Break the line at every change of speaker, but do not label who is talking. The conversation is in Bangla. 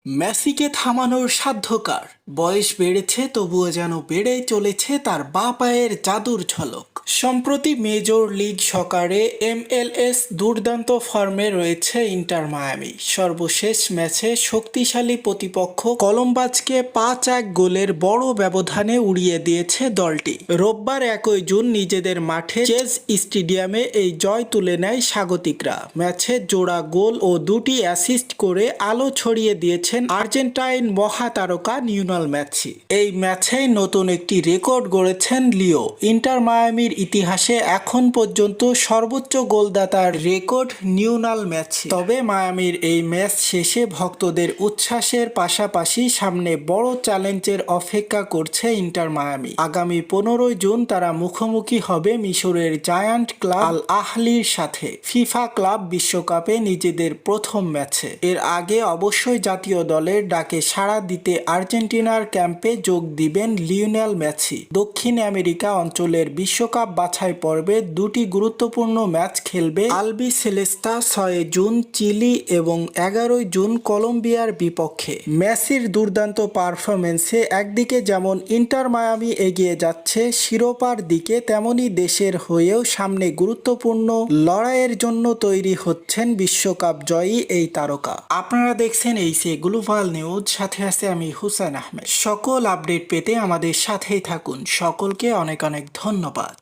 মেসিকে থামানোর সাধ্য কার? বয়স বেড়েছে তবুও যেন বেড়েই চলেছে তার বাঁ পায়ের জাদুর ঝলক। সম্প্রতি মেজর লিগ সকারে MLS দুর্দান্ত ফর্মে রয়েছে ইন্টার মায়ামি। সর্বশেষ ম্যাচে শক্তিশালী প্রতিপক্ষ কলম্বাসকে 5-1 গোলের বড় ব্যবধানে উড়িয়ে দিয়েছে দলটি। রোববার 1 জুন নিজেদের মাঠে চেজ স্টেডিয়ামে এই জয় তুলে নেয় স্বাগতিকরা। ম্যাচে জোড়া গোল ও 2টি অ্যাসিস্ট করে আলো ছড়িয়ে দিয়েছেন আর্জেন্টাইন মহাতারকা লিওনেল মেসি। এই ম্যাচেই নতুন একটি রেকর্ড গড়েছেন লিও। ইন্টার মায়ামির ইতিহাসে এখন পর্যন্ত সর্বোচ্চ গোলদাতার রেকর্ড লিওনেল মেসি। তবে মায়ামির এই ম্যাচ শেষে ভক্তদের উচ্ছ্বাসের পাশাপাশি সামনে বড় চ্যালেঞ্জের অপেক্ষা করছে ইন্টার মায়ামি। আগামী 15 জুন তারা মুখোমুখি হবে মিশরের জায়ান্ট ক্লাব আল আহলির সাথে ফিফা ক্লাব বিশ্বকাপে নিজেদের প্রথম ম্যাচে। এর আগে অবশ্যই জাতীয় দলের ডাকে সাড়া দিতে আর্জেন্টিনার ক্যাম্পে যোগ দিবেন লিওনেল মেসি। দক্ষিণ আমেরিকা অঞ্চলের বিশ্বকাপ বাছাই পর্বে 2টি গুরুত্বপূর্ণ ম্যাচ খেলবে আলবি সেলেস্তা 6 জুন চিলি এবং 11 জুন কলম্বিয়ার বিপক্ষে। মেসির দুর্দান্ত পারফরমেন্সে একদিকে যেমন ইন্টার মায়ামি এগিয়ে যাচ্ছে শিরোপার দিকে, তেমনি দেশের হয়েও সামনে গুরুত্বপূর্ণ লড়াইয়ের জন্য তৈরি হচ্ছেন বিশ্বকাপ জয়ী এই তারকা। আপনারা দেখছেন এইসে গ্লোবাল নিউজ, সাথে আছে আমি হুসেন আহমেদ। সকল আপডেট পেতে আমাদের সাথেই থাকুন। সকলকে অনেক অনেক ধন্যবাদ।